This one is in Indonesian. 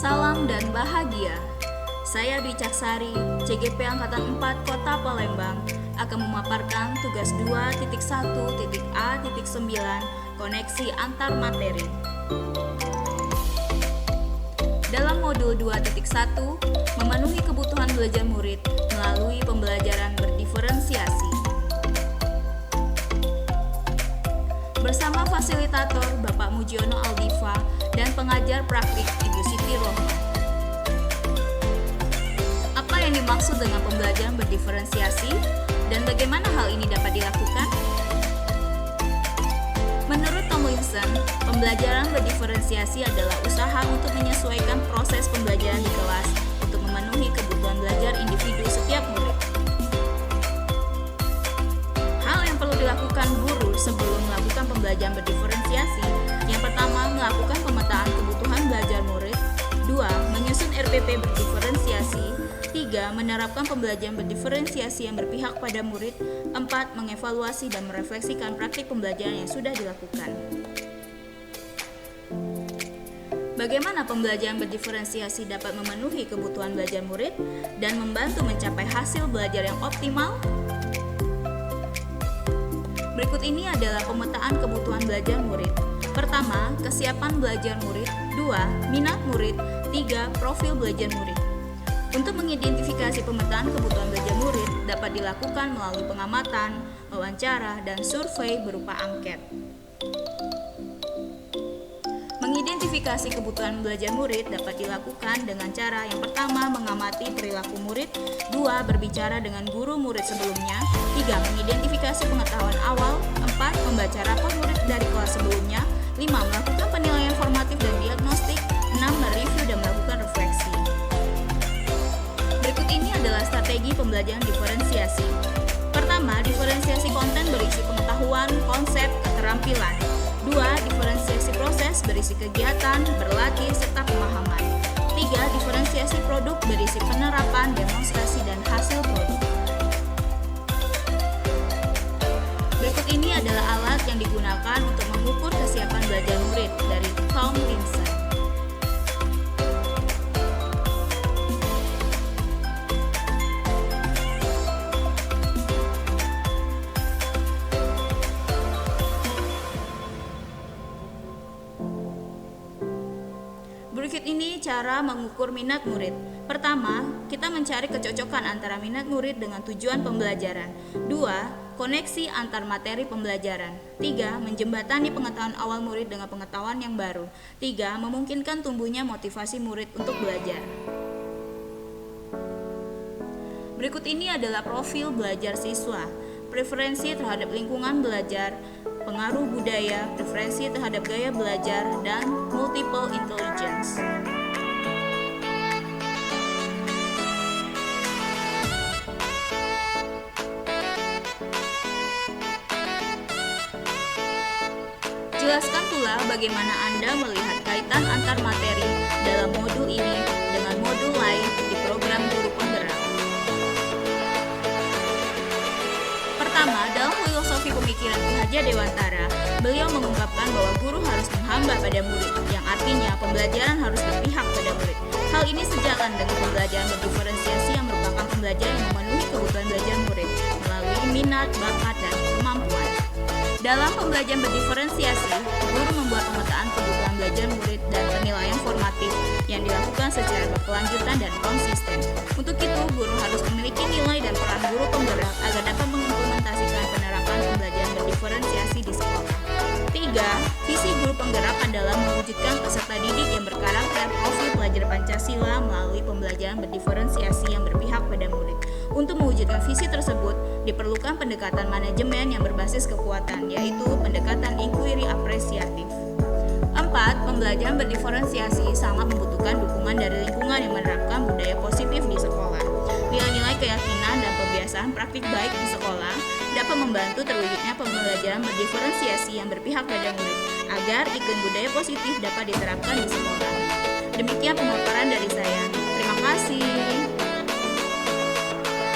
Salam dan bahagia. Saya Dwi Caksari, CGP Angkatan 4 Kota Palembang, akan memaparkan tugas 2.1.A.9 koneksi antar materi. Dalam modul 2.1, memenuhi kebutuhan belajar murid melalui pembelajaran berdiferensiasi. Bersama fasilitator Bapak Mujiono Aldiva dan pengajar praktik Ibu Siti Rohma. Apa yang dimaksud dengan pembelajaran berdiferensiasi dan bagaimana hal ini dapat dilakukan? Menurut Tomlinson, pembelajaran berdiferensiasi adalah usaha untuk menyesuaikan proses pembelajaran di kelas untuk memenuhi kebutuhan belajar individu setiap murid. Hal yang perlu dilakukan guru sebelum melakukan pembelajaran berdiferensiasi, yang pertama, melakukan pemetaan kebutuhan belajar murid, 2. Menyusun RPP berdiferensiasi, 3. Menerapkan pembelajaran berdiferensiasi yang berpihak pada murid, 4. Mengevaluasi dan merefleksikan praktik pembelajaran yang sudah dilakukan. Bagaimana pembelajaran berdiferensiasi dapat memenuhi kebutuhan belajar murid dan membantu mencapai hasil belajar yang optimal? Berikut ini adalah pemetaan kebutuhan belajar murid. Pertama, kesiapan belajar murid. 2. Minat murid. 3. Profil belajar murid. Untuk mengidentifikasi pemetaan kebutuhan belajar murid dapat dilakukan melalui pengamatan, wawancara, dan survei berupa angket. Mengidentifikasi kebutuhan belajar murid dapat dilakukan dengan cara yang pertama, mengamati perilaku murid, 2. Berbicara dengan guru murid sebelumnya, 3. Mengidentifikasi pengetahuan awal, 4. Membaca rapor murid dari kelas sebelumnya, 5. Melakukan penilaian formatif dan diagnostik, 6. Mereview dan melakukan refleksi. Berikut ini adalah strategi pembelajaran diferensiasi. Pertama, diferensiasi konten berisi pengetahuan, konsep, keterampilan. 2. Diferensiasi proses berisi kegiatan, berlatih, serta pemahaman. 3. Diferensiasi produk berisi penerapan, demonstrasi, dan hasil produk. Berikut ini adalah alat yang digunakan untuk mengukur kesiapan belajar murid dari Tomlinson. Berikut ini cara mengukur minat murid. Pertama, kita mencari kecocokan antara minat murid dengan tujuan pembelajaran. 2. Koneksi antar materi pembelajaran. 3. Menjembatani pengetahuan awal murid dengan pengetahuan yang baru. 3. Memungkinkan tumbuhnya motivasi murid untuk belajar. Berikut ini adalah profil belajar siswa. Preferensi terhadap lingkungan belajar, pengaruh budaya, preferensi terhadap gaya belajar, dan multiple intelligence. Jelaskan pula bagaimana Anda melihat kaitan antar materi dalam modul ini dengan modul lain di program guru penggerak. Pertama, dalam filosofi pemikiran Ki Hajar Dewantara, beliau mengungkapkan bahwa guru harus menghamba pada murid, yang artinya pembelajaran harus berpihak pada murid. Hal ini sejalan dengan pembelajaran berdiferensiasi yang merupakan pembelajaran yang memenuhi kebutuhan belajar murid melalui minat, bakat, dan kemampuan. Dalam pembelajaran berdiferensiasi, guru membuat pemetaan kebutuhan belajar murid dan penilaian formatif yang dilakukan secara berkelanjutan dan konsisten. Untuk itu, guru harus memiliki nilai dan peran guru penggerak agar dapat mengimplementasikan penerapan pembelajaran berdiferensiasi di sekolah. 3. Visi guru penggerak adalah mewujudkan peserta didik yang berkarakter profil pelajar Pancasila melalui pembelajaran berdiferensiasi yang berpihak pada murid. Untuk mewujudkan visi tersebut, diperlukan pendekatan manajemen yang berbasis kekuatan, yaitu pendekatan inquiry apresiatif. 4. Pembelajaran berdiferensiasi sangat membutuhkan dukungan dari lingkungan yang menerapkan budaya positif di sekolah. Nilai-nilai keyakinan dan kebiasaan praktik baik di sekolah dapat membantu terwujudnya pembelajaran berdiferensiasi yang berpihak pada murid, agar iklim budaya positif dapat diterapkan di sekolah. Demikian pemaparan dari saya. Terima kasih.